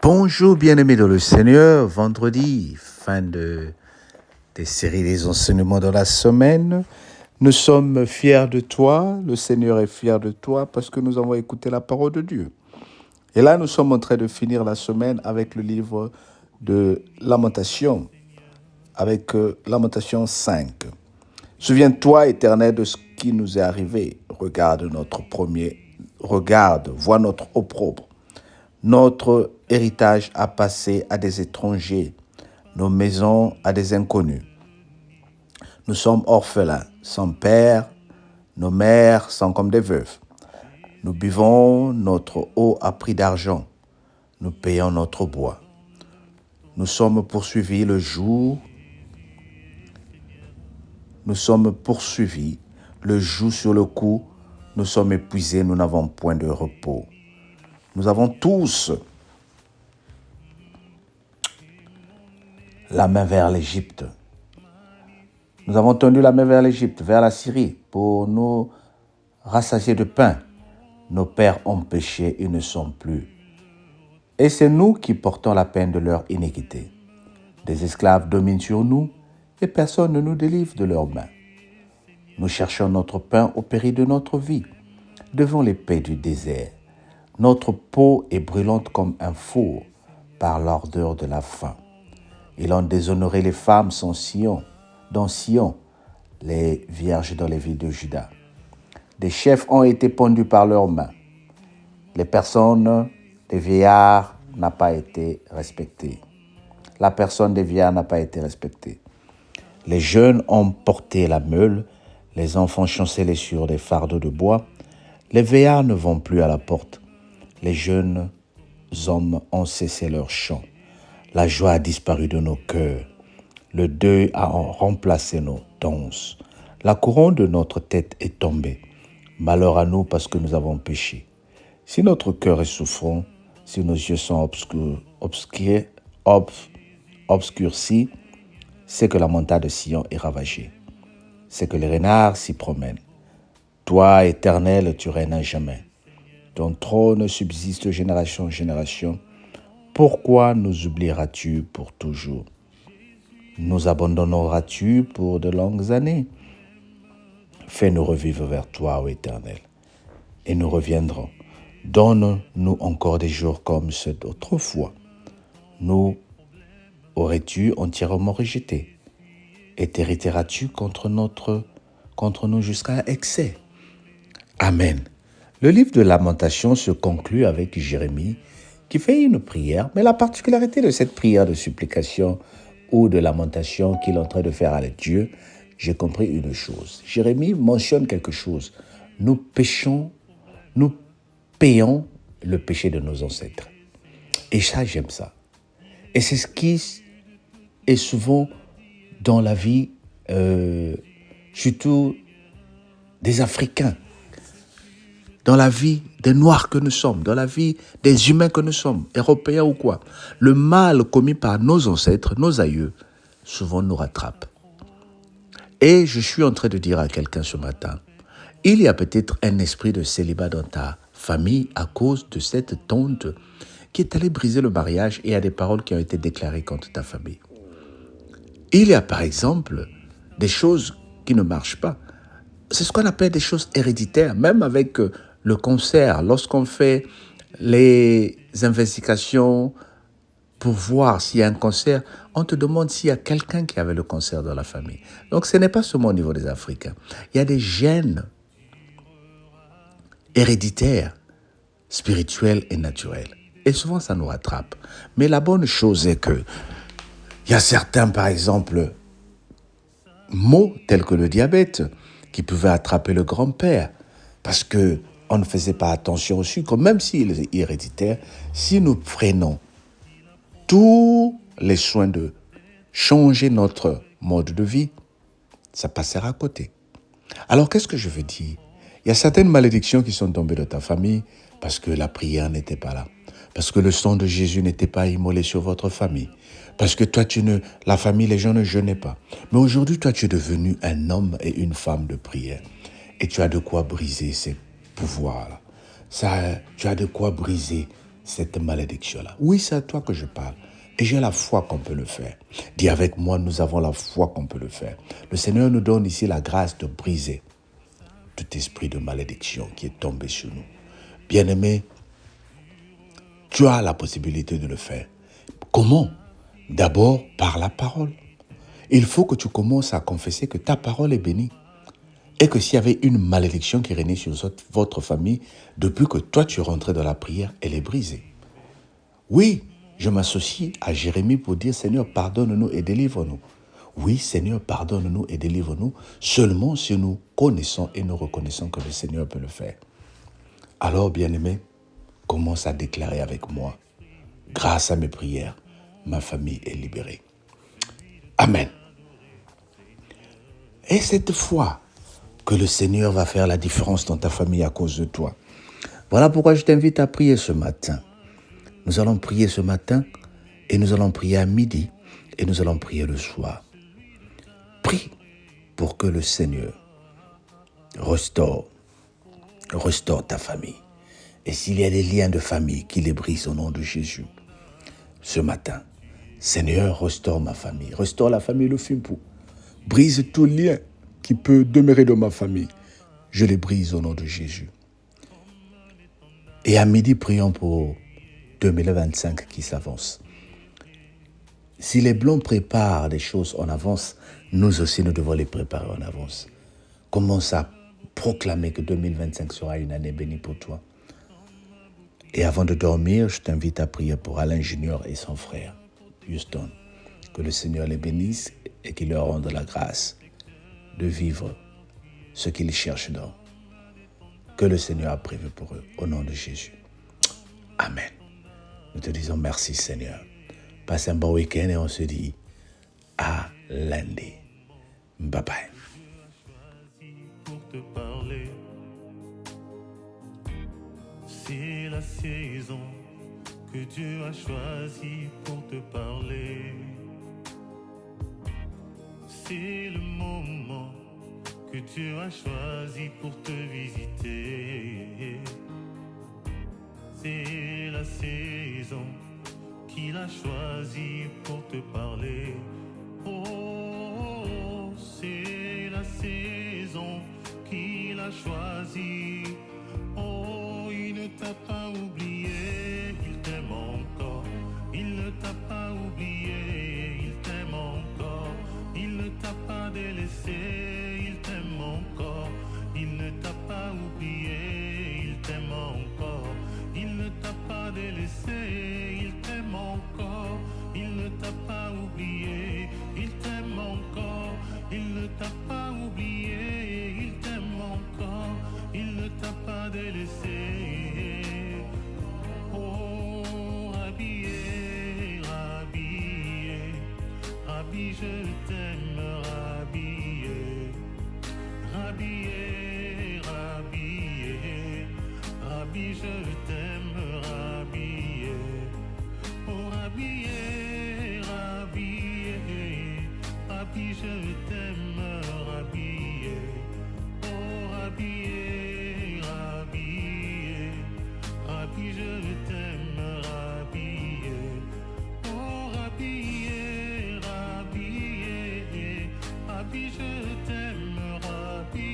Bonjour bien-aimés dans le Seigneur, vendredi, des séries des enseignements de la semaine. Nous sommes fiers de toi, le Seigneur est fier de toi parce que nous avons écouté la parole de Dieu. Et là, nous sommes en train de finir la semaine avec le livre de Lamentation, avec Lamentation 5. Souviens-toi, Éternel, de ce qui nous est arrivé. Vois notre opprobre. Notre héritage a passé à des étrangers, nos maisons à des inconnus. Nous sommes orphelins, sans père, nos mères sont comme des veuves. Nous buvons notre eau à prix d'argent, nous payons notre bois. Nous sommes poursuivis le joug sur le cou, nous sommes épuisés, nous n'avons point de repos. Nous avons tous la main vers l'Égypte. Nous avons tendu la main vers l'Égypte, vers la Syrie, pour nous rassasier de pain. Nos pères ont péché, ils ne sont plus. Et c'est nous qui portons la peine de leur iniquité. Des esclaves dominent sur nous et personne ne nous délivre de leurs mains. Nous cherchons notre pain au péril de notre vie, devant l'épée du désert. Notre peau est brûlante comme un four par l'ardeur de la faim. Ils ont déshonoré les femmes dans Sion, les vierges dans les villes de Juda. Des chefs ont été pendus par leurs mains. Les personnes des vieillards n'a pas été respectée. La personne des vieillards n'a pas été respectée. Les jeunes ont porté la meule, les enfants chancelaient sur des fardeaux de bois. Les vieillards ne vont plus à la porte. Les jeunes hommes ont cessé leur chant. La joie a disparu de nos cœurs. Le deuil a remplacé nos danses. La couronne de notre tête est tombée. Malheur à nous parce que nous avons péché. Si notre cœur est souffrant, si nos yeux sont obscurcis, c'est que la montagne de Sion est ravagée. C'est que les renards s'y promènent. Toi, Éternel, tu règnes à jamais. Ton trône subsiste de génération en génération. Pourquoi nous oublieras-tu pour toujours? Nous abandonneras-tu pour de longues années? Fais-nous revivre vers toi, ô Éternel, et nous reviendrons. Donne-nous encore des jours comme ceux d'autrefois. Nous aurais-tu entièrement rejeté? Et t'hériteras-tu contre nous jusqu'à excès? Amen. Le livre de Lamentation se conclut avec Jérémie qui fait une prière, mais la particularité de cette prière de supplication ou de lamentation qu'il est en train de faire à Dieu, j'ai compris une chose. Jérémie mentionne quelque chose. Nous payons le péché de nos ancêtres. Et ça, j'aime ça. Et c'est ce qui est souvent dans la vie, surtout des Africains, dans la vie des Noirs que nous sommes, dans la vie des humains que nous sommes, Européens ou quoi. Le mal commis par nos ancêtres, nos aïeux, souvent nous rattrape. Et je suis en train de dire à quelqu'un ce matin, il y a peut-être un esprit de célibat dans ta famille à cause de cette tante qui est allée briser le mariage et a des paroles qui ont été déclarées contre ta famille. Il y a par exemple des choses qui ne marchent pas. C'est ce qu'on appelle des choses héréditaires, même avec le cancer. Lorsqu'on fait les investigations pour voir s'il y a un cancer, on te demande s'il y a quelqu'un qui avait le cancer dans la famille. Donc ce n'est pas seulement au niveau des Africains. Il y a des gènes héréditaires, spirituels et naturels. Et souvent ça nous rattrape. Mais la bonne chose est que il y a certains, par exemple, maux tels que le diabète, qui pouvaient attraper le grand-père, parce qu'on ne faisait pas attention au sucre, même s'il est héréditaire. Si nous prenons tous les soins de changer notre mode de vie, ça passera à côté. Alors, qu'est-ce que je veux dire? Il y a certaines malédictions qui sont tombées de ta famille parce que la prière n'était pas là, parce que le sang de Jésus n'était pas immolé sur votre famille, parce que toi, la famille, les gens ne jeûnaient pas. Mais aujourd'hui, toi, tu es devenu un homme et une femme de prière. Et tu as de quoi briser ces pouvoirs-là. Tu as de quoi briser cette malédiction-là. Oui, c'est à toi que je parle. Et j'ai la foi qu'on peut le faire. Dis avec moi, nous avons la foi qu'on peut le faire. Le Seigneur nous donne ici la grâce de briser tout esprit de malédiction qui est tombé sur nous. Bien-aimé, tu as la possibilité de le faire. Comment? D'abord par la parole. Il faut que tu commences à confesser que ta parole est bénie. Et que s'il y avait une malédiction qui régnait sur votre famille, depuis que toi tu es rentré dans la prière, elle est brisée. Oui, je m'associe à Jérémie pour dire, Seigneur, pardonne-nous et délivre-nous. Oui, Seigneur, pardonne-nous et délivre-nous seulement si nous connaissons et nous reconnaissons que le Seigneur peut le faire. Alors, bien-aimé, commence à déclarer avec moi, grâce à mes prières, ma famille est libérée. Amen. Et cette fois que le Seigneur va faire la différence dans ta famille à cause de toi. Voilà pourquoi je t'invite à prier ce matin. Nous allons prier ce matin et nous allons prier à midi et nous allons prier le soir. Prie pour que le Seigneur restaure ta famille. Et s'il y a des liens de famille qui les brisent au nom de Jésus, ce matin, Seigneur, restaure ma famille. Restaure la famille de Fimpou. Brise tout lien qui peut demeurer dans ma famille. Je les brise au nom de Jésus. Et à midi, prions pour 2025 qui s'avance. Si les Blancs préparent des choses en avance, nous aussi, nous devons les préparer en avance. Commence à proclamer que 2025 sera une année bénie pour toi. Et avant de dormir, je t'invite à prier pour Alain Junior et son frère, Houston. Que le Seigneur les bénisse et qu'il leur rende la grâce de vivre ce qu'ils cherchent dans. Que le Seigneur a prévu pour eux, au nom de Jésus. Amen. Nous te disons merci, Seigneur. Passe un bon week-end et on se dit à lundi. Bye bye. C'est la saison que Dieu a choisie pour te parler. C'est le moment que Dieu a choisi pour te visiter. C'est la saison qu'il a choisi pour te parler. Oh, c'est la saison qu'il a choisi. Oh, il ne t'a pas oublié, il t'aime encore. Il ne t'a pas oublié, il t'aime encore. Il ne t'a pas délaissé, il t'aime encore. Il ne t'a pas oublié, il t'aime encore. Il ne t'a pas délaissé, il t'aime encore. Il ne t'a pas oublié, il t'aime encore. Il ne t'a pas oublié, il t'aime encore. Il ne t'a pas délaissé. Oh, Rabbi, Rabbi, Rabbi, je t'aime, Rabbi, Rabbi, Rabbi, Rabbi, je t'aime, Rabbi. Oh, Rabbi, Rabbi, Rabbi, je t'aime, Rabbi. Oh, Rabbi, Rabbi, Rabbi, je t'aime, Rabbi. Oh, Rabbi, Rabbi, Rabbi, je t'aime, Rabbi.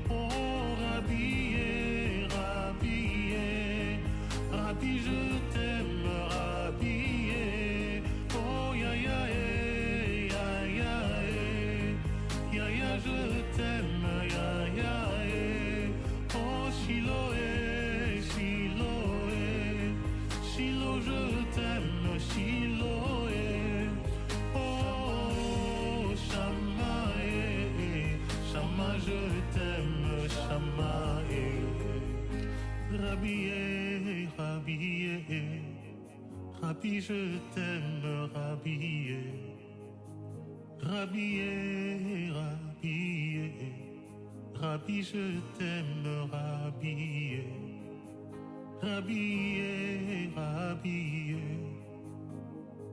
Oh, Rabbi, Rabbi, Rabbi, je t'aime, Rabbi. Oh, ya ya ya ya ya ya, je t'aime, ya ya. Oh, Shiloh, Shiloh, Shiloh, je t'aime, Shiloh. Oh, Shama, Shama, je t'aime, Shama. Rabbi, Rabbi, Rabbi, je t'aime, Rabbi. Rabbi, Rabbi, Rabbi, je t'aime, Rabbi. Rabbi, Rabbi,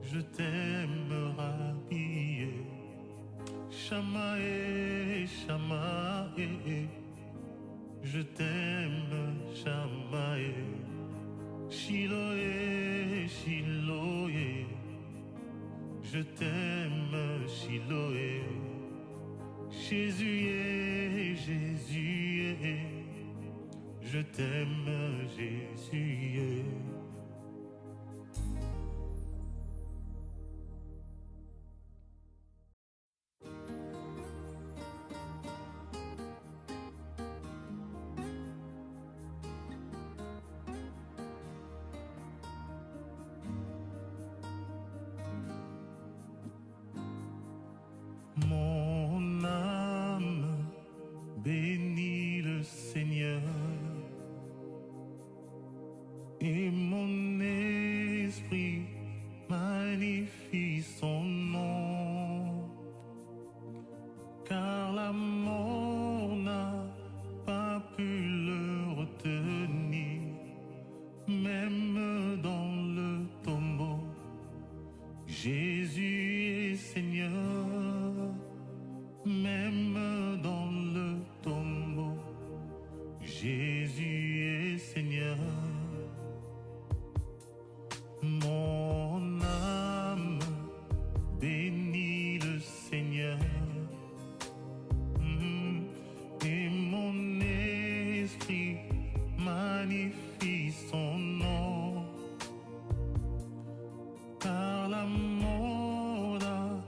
je t'aime, Rabbi. Shamae, Shamae, je t'aime, Shamae. Chiloé, Chiloé, je t'aime, Chiloé. Jésus, Jésus, je t'aime, Jésus. Mon âme bénit le Seigneur et mon esprit magnifie son nom, car la mort n'a pas pu le retenir, même dans le tombeau. Jésus est Seigneur, même dans le tombeau. Jésus est Seigneur. Mon âme bénit le Seigneur et mon esprit magnifie son nom, car la mort n'a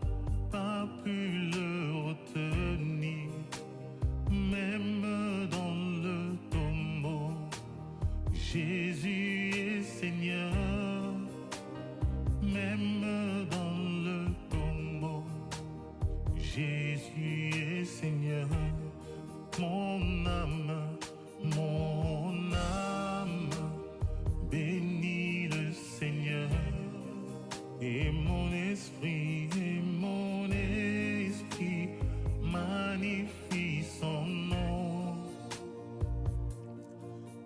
pas pu le retenir, même dans le tombeau. Jésus est Seigneur, même dans le tombeau. Jésus est Seigneur. Mon âme bénit le Seigneur et mon esprit magnifie son nom,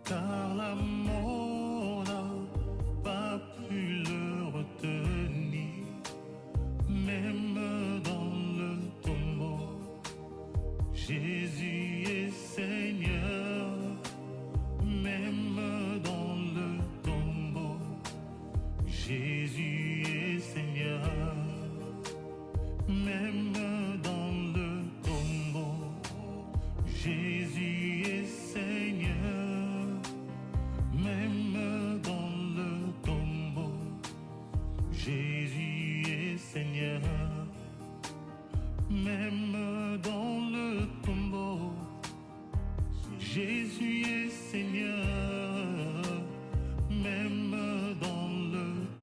car la mort n'a pas pu le retenir, même dans le tombeau. Jésus est Seigneur, même dans le tombeau. Jésus est Seigneur, même dans le tombeau. Jésus est Seigneur, même dans le tombeau. Jésus